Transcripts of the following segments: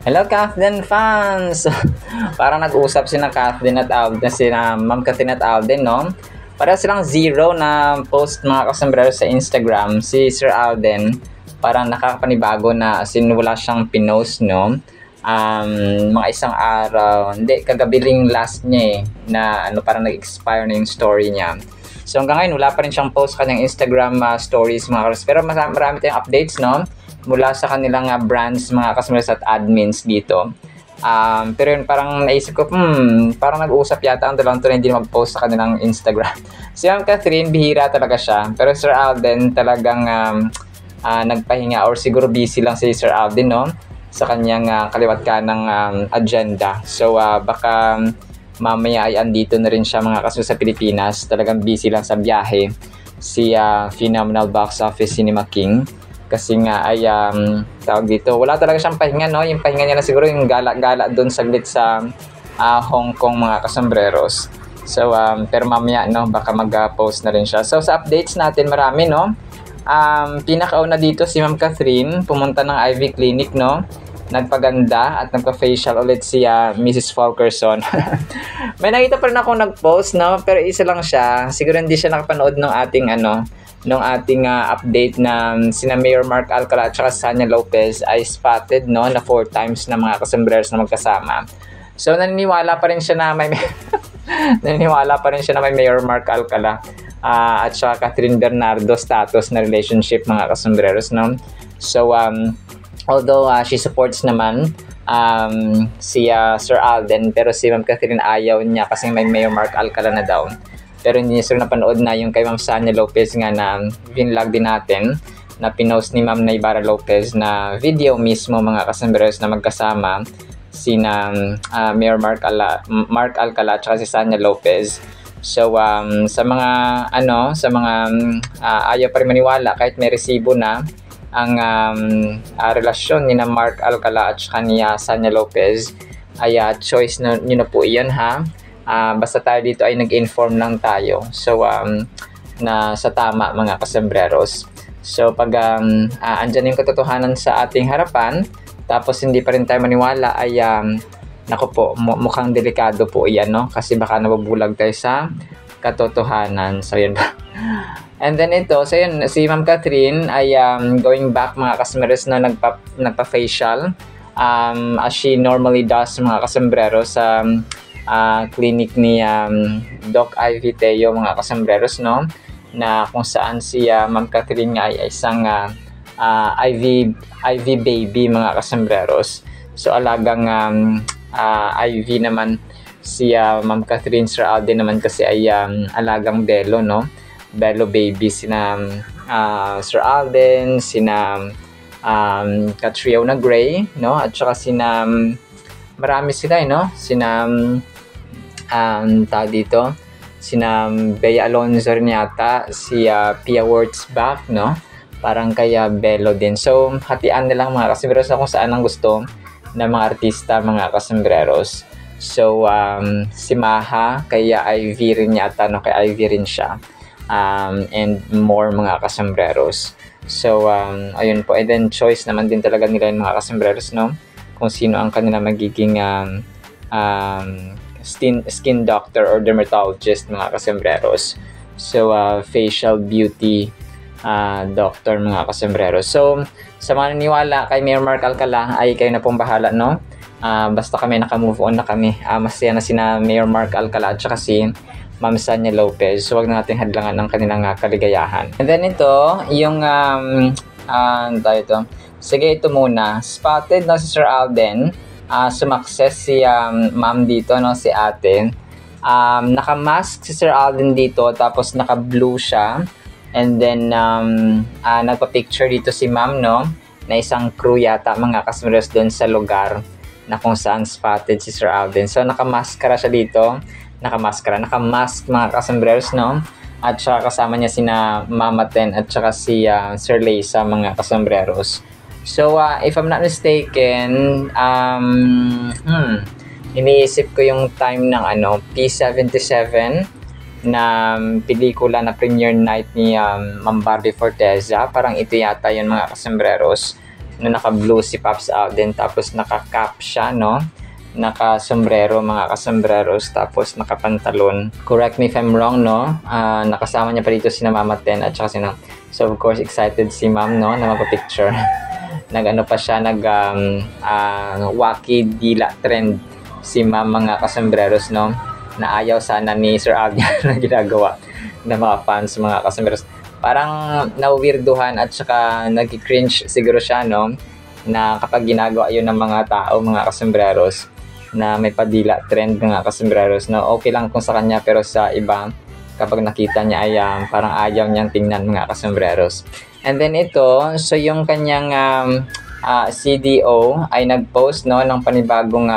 Hello, Kathleen fans! Parang nag-usap sina Kathleen at Alden, sina Ma'am Kathleen at Alden, no? Para silang zero na post mga kasombrero sa Instagram. Si Sir Alden, parang nakakapanibago na wala siyang pinost, no? Mga isang araw, hindi, kagabiling last niya na parang nag-expire na yung story niya. So hanggang ngayon, wala pa rin siyang post kanyang Instagram stories mga kasombrero. Pero marami tayong updates, no? Mula sa kanilang brands, mga customers at admins dito. Pero yun, parang naisip ko, parang nag-uusap yata ang dalawang to na hindi mag-post sa kanilang Instagram. Si Ma'am Catherine, bihira talaga siya. Pero Sir Alden talagang nagpahinga or siguro busy lang si Sir Alden, no? Sa kanyang kaliwat kanang agenda. So baka mamaya ay andito na rin siya mga kaso sa Pilipinas. Talagang busy lang sa biyahe. Si Phenomenal Box Office Cinema King. Kasi nga ay tawag dito, wala talaga siyang pahinga, no? Yung pahinga niya na siguro yung gala-gala doon saglit sa Hong Kong mga kasombreros. So pero mamaya, no, baka mag-post na rin siya. So sa updates natin marami, no? Pinakauna dito si Ma'am Catherine, pumunta ng IV Clinic, no? Nagpaganda at nagpa-facial ulit si Mrs. Fulkerson. May nakita pa rin ako nag-post, no? Pero isa lang siya. Siguro hindi siya nakapanood ng ating nung ating update na sina Mayor Mark Alcala at Sanya Lopez ay spotted, no, na 4 times na mga kasombreros na magkasama. So naniniwala pa rin siya na may Mayor Mark Alcala at saka Catherine Bernardo status na relationship mga kasombreros, no. So although she supports naman si Sir Alden, pero si Ma'am Catherine ayaw niya kasi may Mayor Mark Alcala na daw. Pero hindi niya sila napanood na yung kay Ma'am Sanya Lopez nga na vinlog din natin na pinost ni Ma'am Naybara Lopez na video mismo mga kasombreros na magkasama sina Mayor Mark Alcala at si Sanya Lopez. So sa mga ayaw pa rin maniwala kahit may resibo na ang relasyon ni na Mark Alcala at ni Sanya Lopez ay choice nyo na po iyon, ha. Basta tayo dito ay nag-inform lang tayo. So na sa tama mga kasombreros. So pag andyan yung katotohanan sa ating harapan tapos hindi pa rin tayo maniwala ay nako po, mukhang delikado po iyan, no? Kasi baka nabubulag tayo sa katotohanan. So yun. And then ito, so yun, si Ma'am Catherine ay going back mga kasombreros na nagpa-facial as she normally does mga kasombreros sa clinic ni Doc Ivy Teo mga kasombreros, no, na kung saan si Ma'am Catherine nga ay isang IV baby mga kasombreros. So alagang IV naman si Ma'am Catherine. Sir Alden naman kasi ay alagang belo, no, belo baby sina Sir Alden, sina Catriona Gray, no, at saka sina marami sila, no, sina dito sina Bea Alonzo rin yata, si Pia Wurtzbach, no, parang kaya Belo din. So hatian nilang mga kasombreros na kung saan ang gusto ng mga artista mga kasombreros. So si Maha kaya IV rin yata, no, kay IV rin siya, and more mga kasombreros. So ayun po, and then choice naman din talaga nila yung mga kasombreros, no, kung sino ang kanila magiging skin doctor or dermatologist mga kasombreros. So facial beauty doctor mga kasombreros. So sa mga naniwala kay Mayor Mark Alcala ay kayo na pong bahala, no. Basta kami naka-move on na kami. Masaya na sina Mayor Mark Alcala at saka si Ma'am Sanya Lopez. So wag na natin hadlangan ng kanilang kaligayahan. And then ito, yung sige, ito muna. Spotted na si Sir Alden. Sumakses si ma'am dito, no, si ate. Naka-mask si Sir Alden dito, tapos naka-blue siya. And then nagpa-picture dito si ma'am, no, na isang crew yata mga kasombreros doon sa lugar na kung saan spotted si Sir Alden. So naka-maskara siya dito. Naka-mask mga kasombreros, no. At saka kasama niya sina Mama Ten at saka si Sir Leysa mga kasombreros. So if I'm not mistaken, iniisip ko yung time ng P77 na pelikula na premiere night ni Ma'am Barbie Forteza. Parang ito yata yun mga kasombreros. na naka-blue si Pops Alden, tapos naka-cap siya, no? Naka-sombrero, mga kasambreros, tapos nakapantalon. Correct me if I'm wrong, no? Nakasama niya pa dito si Mama Ten at saka so of course excited si Ma'am, no, na magpa-picture. Nag-ano pa siya, wacky dila trend si Ma'am, mga kasambreros, no? Na ayaw sana ni Sir Alden na ginagawa ng mga fans, mga kasambreros. Parang nawirduhan at saka nag-cringe siguro siya, no? Na kapag ginagawa yun ng mga tao, mga kasambreros, na may padila trend, mga kasambreros, no? Okay lang kung sa kanya, pero sa iba, kapag nakita niya ay parang ayaw niyang tingnan, mga kasambreros. And then ito, so yung kanyang CDO ay nag-post, no, ng panibagong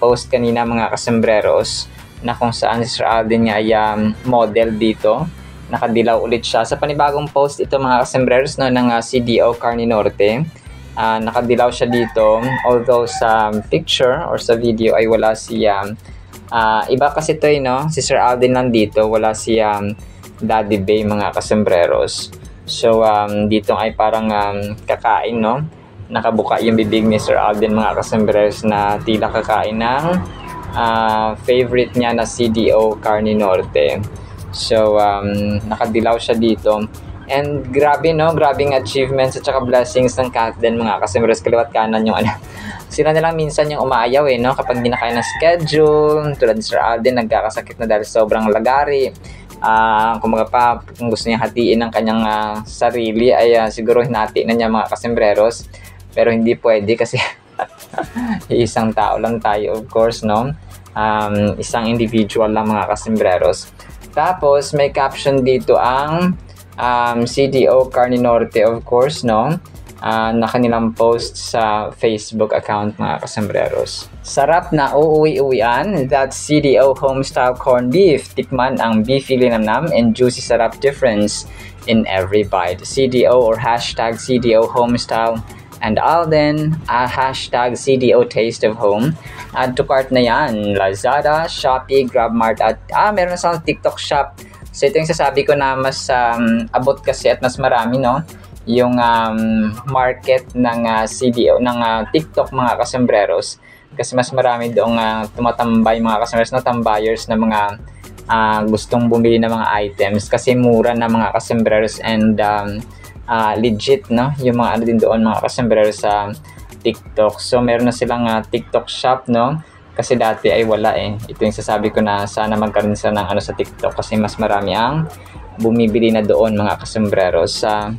post kanina, mga kasambreros, na kung saan si Sir Alden nga ay model dito. Nakadilaw ulit siya. Sa panibagong post ito, mga kasambreros, no, ng CDO Carne Norte. Nakadilaw siya dito, although sa picture or sa video ay wala si iba kasi ito, no? Si Sir Alden lang dito, wala si Daddy Bay, mga kasambreros. So dito ay parang kakain, no? Nakabuka yung bibig ni Sir Alden, mga kasambreros, na tila kakain ng favorite niya na CDO Carne Norte. So nakadilaw siya dito. And grabe, no? Grabing achievements at saka blessings ng Kathleen, mga kasambreros. Kaliwat kanan yung sila nilang minsan yung umaayaw, no? Kapag di na kaya ng schedule, tulad ni Sir Alden, nagkakasakit na dahil sobrang lagari. Kung gusto niya hatiin ng kanyang sarili, ay siguro hinati na niya, mga kasambreros. Pero hindi pwede kasi isang tao lang tayo, of course, no? Isang individual lang, mga kasambreros. Tapos may caption dito ang CDO Carne Norte, of course, no? Na kanilang post sa Facebook account, mga kasambreros. Sarap na uuwi-uwian, that's CDO Homestyle Corned Beef. Tikman ang beefy linamnam and juicy sarap difference in every bite. CDO or hashtag CDO Homestyle and Alden, hashtag CDO Taste of Home. Add to cart na yan. Lazada, Shopee, GrabMart at meron na sa TikTok shop. So ito yung sasabi ko na mas abot kasi at mas marami, no? Yung market ng CDO, ng TikTok, mga kasambreros. Kasi mas marami doong tumatambay, mga kasambreros, na tambayers na mga gustong bumili ng mga items. Kasi mura na, mga kasambreros, and legit, no? Yung mga din doon, mga kasambreros, sa TikTok. So meron na silang TikTok shop, no? Kasi dati ay wala eh. Ito yung sasabi ko na sana magkaroon sila ng sa TikTok kasi mas marami ang bumibili na doon, mga kasambreros, sa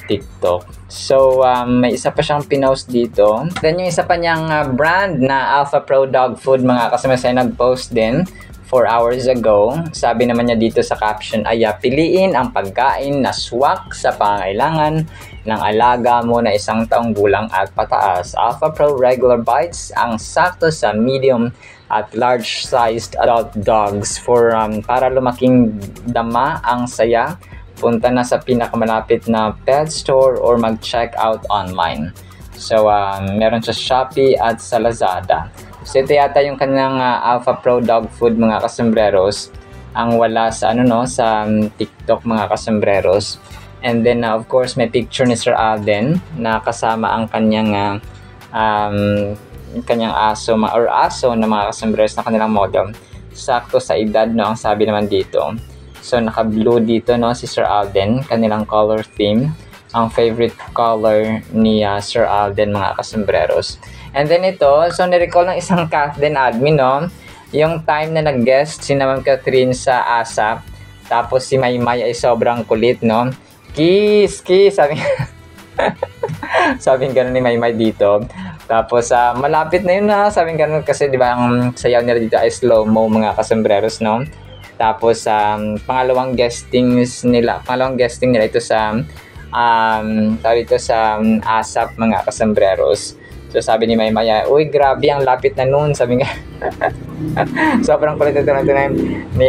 TikTok. So may isa pa siyang pinost dito. Then yung isa pa niyang brand na Alpha Pro Dog Food, mga kasambreros, ay nag-post din 4 hours ago. Sabi naman niya dito sa caption ay piliin ang pagkain na swak sa pangailangan ng alaga mo na 1 taong gulang at pataas. Alpha Pro Regular Bites ang sakto sa medium at large-sized adult dogs para lumaking dama ang saya. Punta na sa pinakamalapit na pet store or mag-check out online. So meron sa Shopee at sa Lazada. So ito yata yung kanyang Alpha Pro Dog Food, mga kasambreros, ang wala sa sa TikTok, mga kasambreros. And then of course may picture ni Sir Alden na kasama ang kanyang aso na, mga kasambreros, na kanilang model. Sakto sa edad, no, ang sabi naman dito. So naka-blue dito, no, si Sir Alden, kanilang color theme. Ang favorite color ni Sir Alden, mga kasambreros. And then ito, so nirecall ng isang Kathleen admin, no, yung time na nag-guest si Ma'am Catherine sa ASAP. Tapos si Maymay ay sobrang kulit, no. Kiss, sabi sabing gano'n ni Maymay dito. Tapos malapit na yun, sabing gano'n kasi di ba ang sayaw nila dito ay slow-mo, mga kasambreros, no. Tapos pangalawang guesting nila ito sa ASAP, mga kasambreros. So sabi ni Maymay, uy, grabe, ang lapit na noon, sabi nga. Sobrang kulit ito ni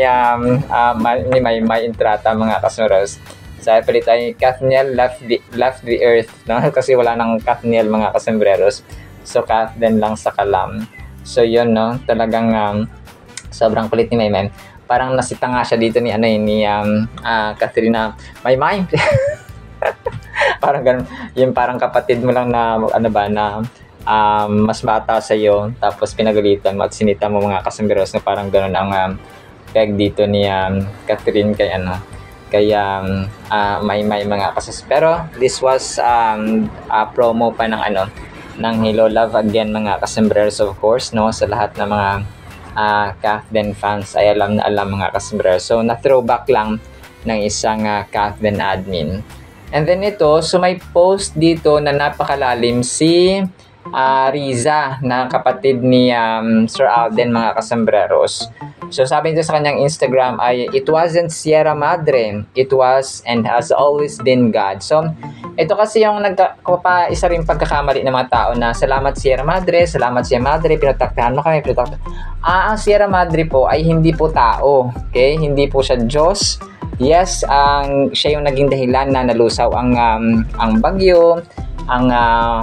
Maymay Intrata, mga kasambreros. Sabi palit ay Kathniel left the earth, no? Kasi wala nang Kathniel, mga kasambreros. So Kathleen lang sa kalam. So yun, no, talagang sobrang kulit ni Maymay. Parang nasita nga siya dito ni Catherine, Maymay. parang ganun, yung parang kapatid mo lang na ano ba na mas bata sa iyo tapos pinagalitan mo at sinita mo mga kasamberos na parang ganun ang peg dito ni Catherine kay may mga kasus. Pero this was promo pa ng ng Hello Love Again mga kasamberos, of course, no, sa lahat ng mga Kathleen fans ay alam na alam mga kasamberos. So na throwback lang ng isang Kathleen admin. And then ito, so may post dito na napakalalim si Riza na kapatid ni Sir Alden mga kasombreros. So sabi nito sa kanyang Instagram ay, "It wasn't Sierra Madre, it was and has always been God." So ito kasi yung isa rin pagkakamali ng mga tao na salamat Sierra Madre, pinotaktahan mo kami, ang Sierra Madre po ay hindi po tao, okay? Hindi po siya Diyos. Yes, siya yung naging dahilan na nalusaw ang bagyo, ang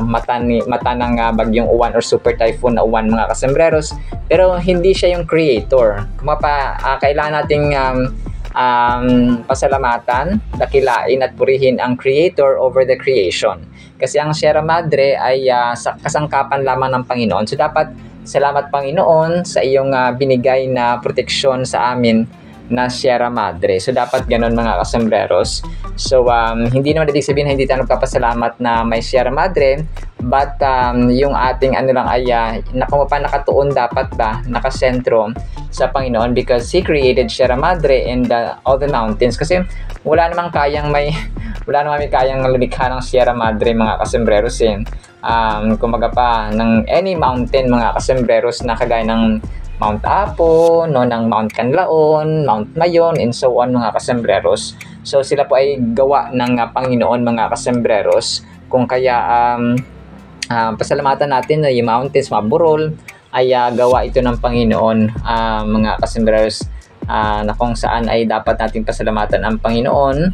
mata ng bagyong Uwan or super typhoon na Uwan mga kasombreros, pero hindi siya yung creator. Kailangan nating pasalamatan, dakilain at purihin ang creator over the creation. Kasi ang Sierra Madre ay kasangkapan lamang ng Panginoon. So dapat salamat Panginoon sa iyong binigay na proteksyon sa amin na Sierra Madre. So dapat ganun mga kasombreros. So hindi naman ibig sabihin na hindi tayo nagpapasalamat na may Sierra Madre, but yung ating lang ay nakatuon dapat ba nakasentro sa Panginoon because He created Sierra Madre and all the mountains. Kasi wala namang kayang lumikha ng Sierra Madre mga kasombreros kumaga pa ng any mountain mga kasombreros na kagaya ng Mount Apo, no, ng Mount Canlaon, Mount Mayon, and so on mga kasombreros. So sila po ay gawa ng Panginoon mga kasombreros. Kung kaya pasalamatan natin na yung mountains, mga burol, ay gawa ito ng Panginoon mga kasombreros, na kung saan ay dapat natin pasalamatan ang Panginoon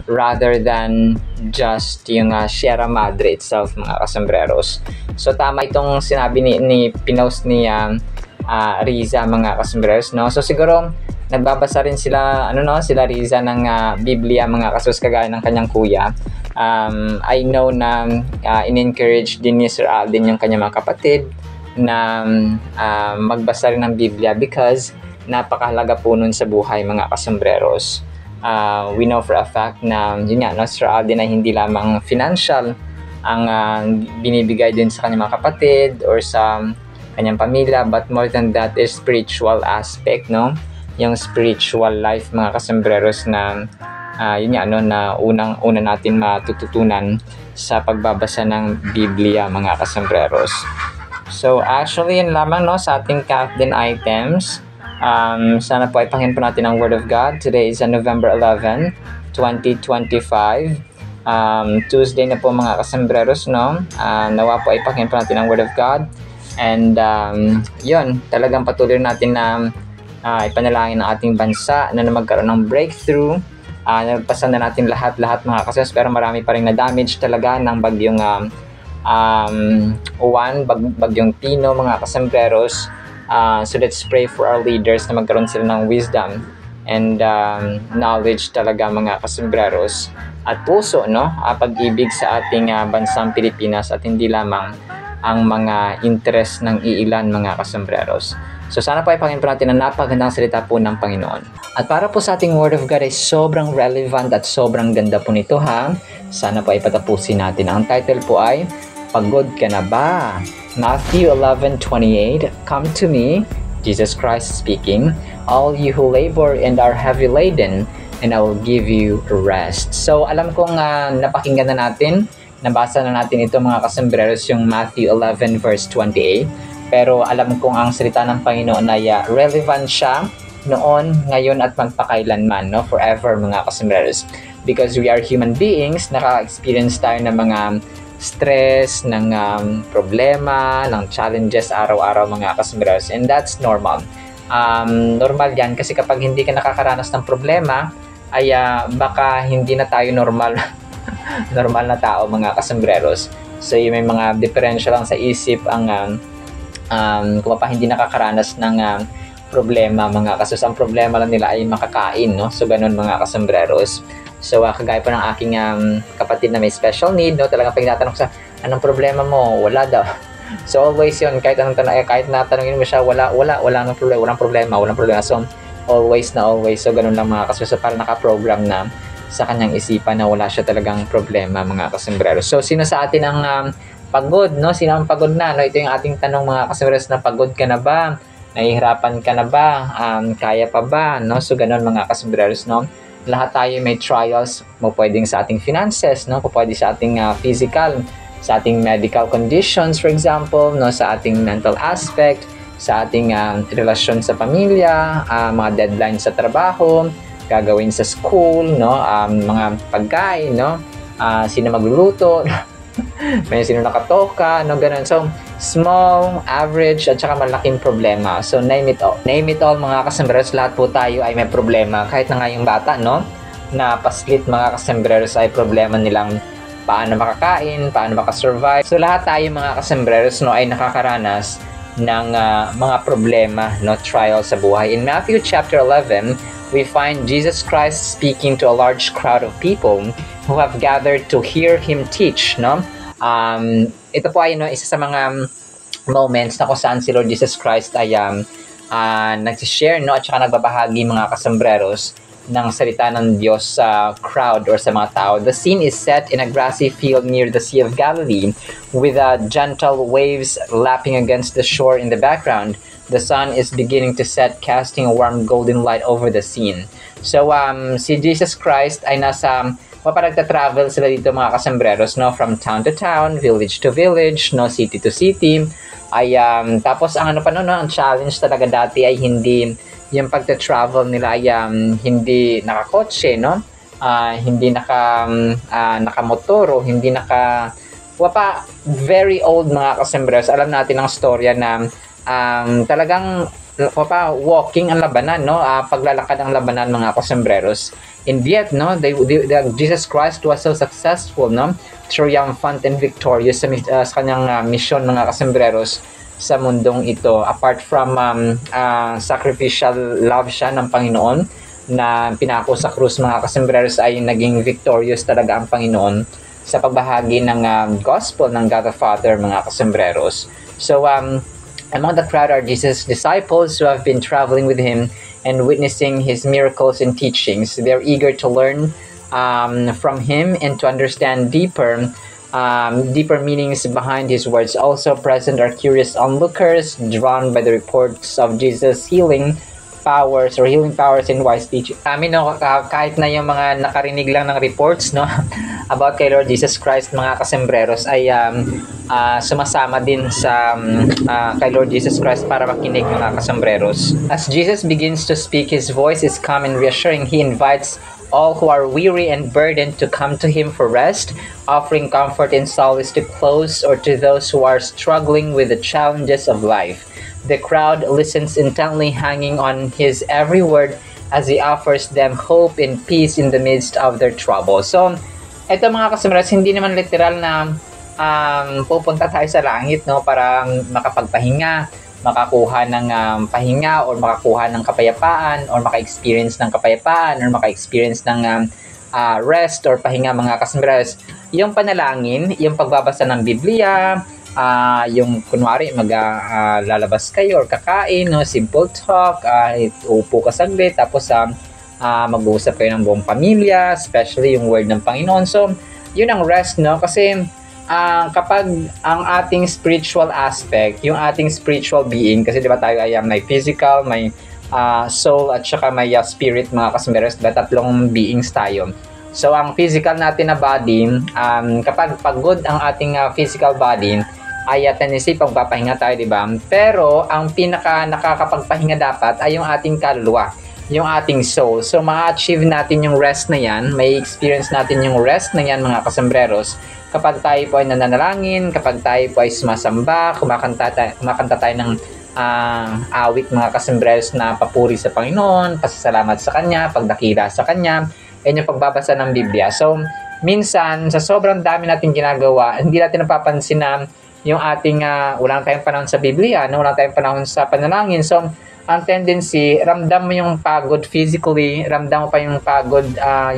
rather than just yung Sierra Madre itself mga kasombreros. So tama itong sinabi ni pinost ni Riza mga kasombreros, no. So siguro nagbabasa rin sila sila Riza ng Biblia mga kasos kagaya ng kanyang kuya. I know na in-encourage din ni Sir Alden yung kanyang mga kapatid na magbasa rin ng Biblia because napakahalaga po nun sa buhay mga kasombreros. We know for a fact na yun nga, no, Sir Alden ay hindi lamang financial ang binibigay din sa kanyang mga kapatid or sa kanyang pamilya, but more than that is spiritual aspect, no, yung spiritual life mga kasombreros na yun nga, no, na una natin matututunan sa pagbabasa ng Biblia mga kasombreros. So actually yun lamang, no, sa ating Kathleen items. Sana po ay pakinggan po natin ang Word of God. Today is November 11, 2025. Tuesday na po mga kasombreros, no? Nawa po ay pakinggan po natin ang Word of God. And yun, talagang patuloy natin na ipanalangin ang ating bansa na magkaroon ng breakthrough. Nagpasan na natin lahat mga kasombreros, pero marami pa rin na damage talaga ng bagyong Uwan, bagyong Tino mga kasombreros. So let's pray for our leaders na magkaroon sila ng wisdom and knowledge talaga mga kasombreros at puso, no, pag-ibig sa ating bansang Pilipinas at hindi lamang ang mga interest ng iilan mga kasombreros. So sana po ay pakinggan po natin ang napakagandang salita po ng Panginoon. At para po sa ating Word of God ay sobrang relevant at sobrang ganda po nito Sana po ay patapusin natin. Ang title po ay Pagod Ka Na Ba? Matthew 11:28, "Come to me," Jesus Christ speaking, "all you who labor and are heavy laden, and I will give you rest." So alam kong napakinggan na natin, nabasa na natin ito mga kasombreros yung Matthew 11 verse 28. Pero alam kong ang salita ng Panginoon ay relevant siya noon, ngayon at magpakailanman, no, forever mga kasombreros. Because we are human beings, naka-experience tayo ng mga stress, ng problema, ng challenges araw-araw mga kasombreros, and that's normal. Normal yan kasi kapag hindi ka nakakaranas ng problema ay baka hindi na tayo normal normal na tao mga kasombreros. So may mga diferensya lang sa isip ang kung pa hindi nakakaranas ng problema mga kasos. Ang problema lang nila ay makakain, no? So ganun mga kasombreros. So, kagaya po ng aking kapatid na may special need, no, talagang pag tinatanong sa, anong problema mo? Wala daw. So, always yun, kahit kahit natanongin mo siya, walang problema. So, always. So, ganun lang mga kasombrero. So, para naka-program na sa kanyang isipan na wala siya talagang problema, mga kasombrero. So, sino sa atin ang pagod, no? Sino ang pagod na? No? Ito yung ating tanong, mga kasombrero, na pagod ka na ba? Nahihirapan ka na ba? Kaya pa ba? No? So, ganun mga kasombrero, no? Lahat tayo may trials, pwedeng sa ating finances, no? Pwede sa ating physical, sa ating medical conditions, for example, no, sa ating mental aspect, sa ating relasyon sa pamilya, mga deadlines sa trabaho, gagawin sa school, no, mga pagkain, no, sino magluluto, may sino nakatoka, no, ganun. So, small, average, at saka malaking problema. So, name it all. Name it all, mga kasembreros, lahat po tayo ay may problema. Kahit na nga yung bata, no, na paslit, mga kasembreros, ay problema nilang paano makakain, paano makasurvive. So, lahat tayo, mga kasembreros, no, ay nakakaranas ng mga problema, no, trial sa buhay. In Matthew chapter 11, we find Jesus Christ speaking to a large crowd of people who have gathered to hear Him teach, no? Ito po ay, no, isa sa mga moments na kung saan si Lord Jesus Christ ay nagsishare, no, at saka nagbabahagi, mga kasembreros, ng salita ng Diyos sa crowd or sa mga tao. The scene is set in a grassy field near the Sea of Galilee with gentle waves lapping against the shore in the background. The sun is beginning to set, casting a warm golden light over the scene. So, si Jesus Christ ay nagta-travel sila dito, mga kasembreros, no, from town to town, village to village, no, city to city. Ay, tapos ang ang challenge talaga dati ay hindi yung pagta-travel nila ay hindi nakakotse, no? Hindi nakamotor o hindi very old, mga kasembreros. Alam natin ang storya na talagang walking ang labanan, no? Paglalakad ang labanan, mga kasembreros. And yet, no, Jesus Christ was so successful, no? Triumphant and victorious sa kanyang mission, mga kasembreros, sa mundong ito. Apart from sacrificial love siya ng Panginoon na pinako sa krus, mga kasembreros, ay naging victorious talaga ang Panginoon sa pagbahagi ng gospel ng God the Father, mga kasembreros. So, among the crowd are Jesus' disciples who have been traveling with Him and witnessing His miracles and teachings. They're eager to learn from Him and to understand deeper meanings behind His words. Also present are curious onlookers drawn by the reports of Jesus' healing powers and wise teaching. Kahit na yung mga nakarinig lang ng reports, no, about kay Lord Jesus Christ, mga kasembreros, ay sumasama din sa kay Lord Jesus Christ para makinig, mga kasembreros. As Jesus begins to speak, His voice is calm and reassuring. He invites all who are weary and burdened to come to Him for rest, offering comfort and solace to close or to those who are struggling with the challenges of life. The crowd listens intently, hanging on His every word as He offers them hope and peace in the midst of their trouble. So, ito, mga kasembreros, hindi naman literal na pupunta tayo sa langit, no, para makapagpahinga, makakuha ng pahinga or makakuha ng kapayapaan or maka-experience ng kapayapaan or maka-experience ng rest or pahinga, mga kasembreros. Yung panalangin, yung pagbabasa ng Biblia, yung kunwari lalabas kayo or kakain, no, simple talk, upo ka saglit, tapos mag-uusap kayo ng buong pamilya, especially yung word ng Panginoon. So, yun ang rest, no, kasi kapag ang ating spiritual aspect, yung ating spiritual being, kasi di ba tayo ay may physical, may soul, at saka may spirit, mga kasembreros, diba, tatlong beings tayo. So, ang physical natin na body, kapag pagod ang ating physical body, ay tendency pagpapahinga tayo, di ba? Pero, ang pinaka nakakapagpahinga dapat ay yung ating kaluluwa, yung ating soul. So, ma-achieve natin yung rest na yan, may experience natin yung rest na yan, mga kasembreros, kapag tayo po ay nananalangin, kapag tayo po ay sumasamba, kumakanta tayo ng awit, mga kasembreros, na papuri sa Panginoon, pasasalamat sa Kanya, pagdakila sa Kanya, and yung pagbabasa ng Biblia. So, minsan, sa sobrang dami natin ginagawa, hindi natin napapansin na yung ating wala tayong panahon sa Biblia, no? Wala tayong panahon sa panalangin. So, ang tendency, ramdam mo yung pagod physically, ramdam mo pa yung pagod,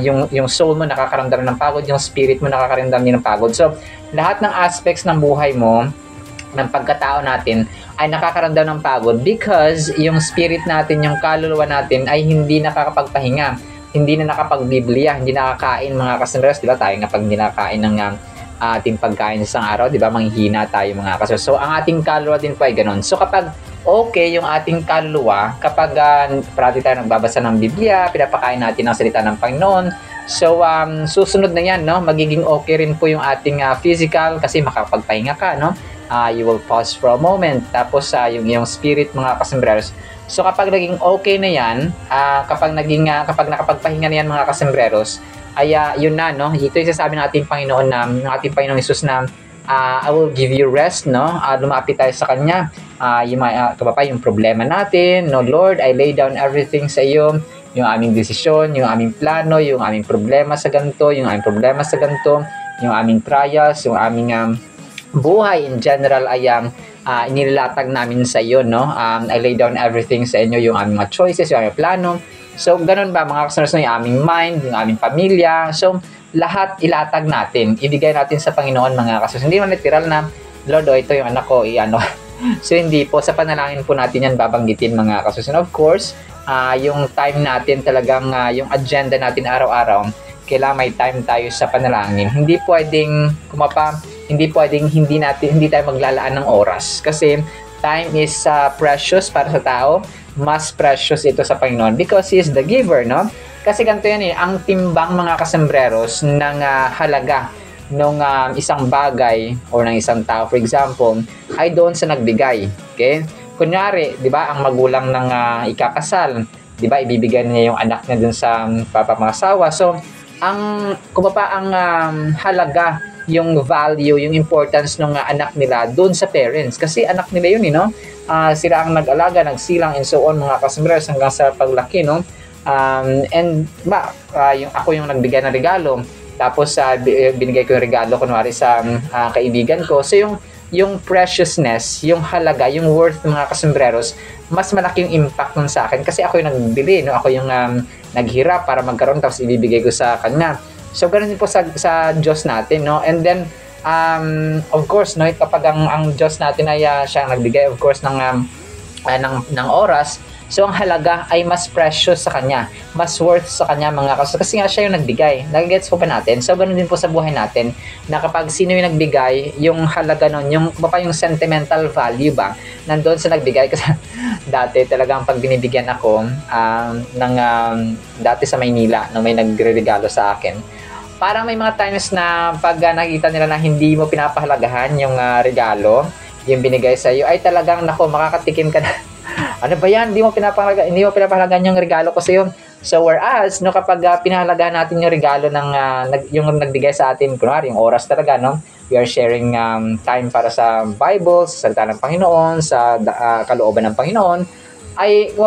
yung soul mo nakakaramdam ng pagod, yung spirit mo nakakaramdam din ng pagod. So, lahat ng aspects ng buhay mo, ng pagkatao natin, ay nakakaramdam ng pagod because yung spirit natin, yung kaluluwa natin ay hindi nakakapagpahinga, hindi na nakapag-Biblia, hindi nakakain mga kasamers, di ba? Tayo nga pag hindi nakakain ng ating pagkain sa isang araw, di ba? Manghihina tayo mga kasamers. So, ang ating kaluluwa din po ay ganun. So, kapag okay yung ating kaluluwa, kapag parati tayo nagbabasa ng Biblia, pinapakain natin ang salita ng Panginoon, so susunod na yan, no? Magiging okay rin po yung ating physical kasi makapagpahinga ka, no? You will pause for a moment. Tapos yung spirit mga kasembreros. So kapag naging okay na yan, kapag nakapagpahinga na yan mga kasembreros, ay yun na, no? Ito yung sasabi ng ating Panginoon ng ating Panginoong Hesus na I will give you rest, no? Lumapit tayo sa Kanya. Yung problema natin, no Lord, I lay down everything sa iyo, yung aming desisyon, yung aming plano, yung aming problema sa ganito, yung aming problema sa ganito, yung aming trials, yung aming buhay in general ay inilatag namin sa iyo, no? I lay down everything sa inyo, yung aming mga choices, yung aming plano. So, ganun ba mga kasunod, yung aming mind, yung aming pamilya. So, lahat ilatag natin, ibigay natin sa Panginoon mga kasunod. Hindi man literal na, Lord, ito yung anak ko, So, hindi po, sa panalangin po natin yan babanggitin mga kasunod. Of course, yung time natin talagang, yung agenda natin araw-araw, kailangan may time tayo sa panalangin. Hindi pwedeng hindi tayo maglalaan ng oras kasi time is precious para sa tao, mas precious ito sa Panginoon because He is the giver, no? Kasi ganito yan ang timbang mga kasembreros ng halaga ng isang bagay o ng isang tao, for example, ay doon sa nagbigay. Okay? Kunyari, di ba, ang magulang ng ikakasal, di ba, ibibigay niya yung anak niya dun sa papamangasawa. So, ang halaga, yung value, yung importance ng anak nila doon sa parents. Kasi anak nila yun, no? Sila ang nag-alaga, nagsilang, and so on, mga kasembreros, hanggang sa paglaki, no? Ako yung nagbigay ng regalo, tapos binigay ko yung regalo kunwari sa kaibigan ko. So yung preciousness, yung halaga, yung worth ng mga kasembreros, mas malaki yung impact nun sa akin kasi ako yung nagbili, no? Ako yung naghirap para magkaroon, tapos ibibigay ko sa kanya. So ganun din po sa Diyos natin, no? And then of course, no, kapag ang Diyos natin ay siya ang nagbigay, of course, ng oras, so ang halaga ay mas precious sa Kanya, mas worth sa Kanya mga kasi nga siya yung nagbigay. Nagigets po ba natin? So ganun din po sa buhay natin, na kapag sino yung nagbigay, yung halaga nun, yung sentimental value ba, nandoon sa nagbigay. Kasi dati talagang pag binibigyan ako dati sa Maynila, no, may nagre-regalo sa akin, parang may mga times na pag nakita nila na hindi mo pinapahalagahan yung regalo, yung binigay sa iyo, ay talagang makakatikim ka na. Ano ba yan? Hindi mo pinapahalagan yung regalo ko sa iyo. So whereas, no, kapag pinahalagahan natin yung regalo ng yung nagbigay sa atin, kunwari yung oras talaga, no? We are sharing time para sa Bible, sa salita ng Panginoon, sa kalooban ng Panginoon, ay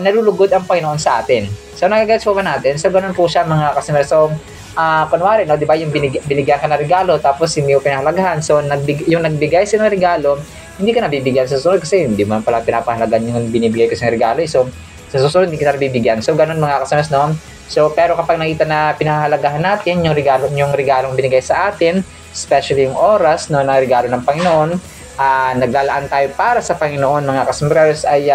nalulugod ang Panginoon sa atin. So nagagets po ba natin? So ganun po siya mga kasimera. So kunwari, no, di ba, yung binigyan ka na regalo tapos hindi mo pinahalagahan. So yung nagbigay sa ng regalo, hindi ka nabibigyan sa susunod kasi hindi man pala pinapahalagan yung binibigay ko sa regalo. So sa susunod hindi kita nabibigyan. So ganun mga kasamas, no? So pero kapag nakita na pinahalagahan natin yung regalong binigay sa atin, especially yung oras, no, na regalo ng Panginoon, naglalaan tayo para sa Panginoon mga kasambrers, ay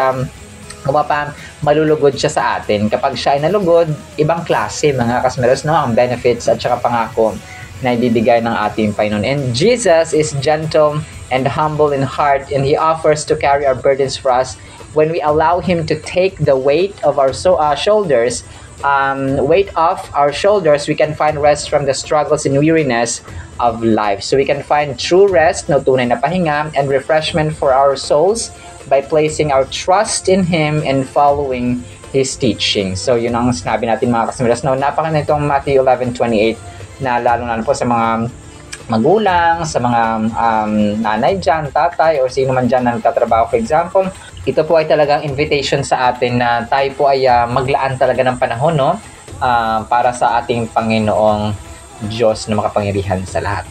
malulugod siya sa atin. Kapag siya ay nalugod, ibang klase mga kasambrers, no, ang benefits at saka pangako na ibibigay ng ating Panginoon. And Jesus is gentle and humble in heart, and He offers to carry our burdens for us when we allow Him to take the weight of our shoulders. Weight off our shoulders, we can find rest from the struggles and weariness of life. So we can find true rest, no, tunay na pahinga, and refreshment for our souls by placing our trust in Him and following His teaching. So yun ang sinabi natin mga kasamiras. No, napakaganda itong Matthew 11:28 na lalo po sa mga magulang, sa mga nanay dyan, tatay, or sino man dyan na nagtatrabaho, for example. Ito po ay talagang invitation sa atin na tayo po ay maglaan talaga ng panahon, no? Para sa ating Panginoong Diyos na makapangyarihan sa lahat.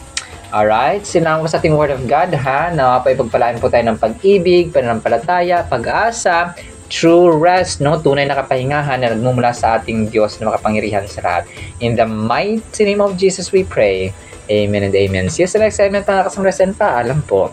Alright, sinama po sa ating Word of God ha, na pagpalaan po tayo ng pag-ibig, pananampalataya, pag-asa, true rest, no? Tunay na kapahingahan na nagmumula sa ating Diyos na makapangyarihan sa lahat. In the mighty name of Jesus we pray. Amen and amen. See you sa next segment mga kasamres and paalam po.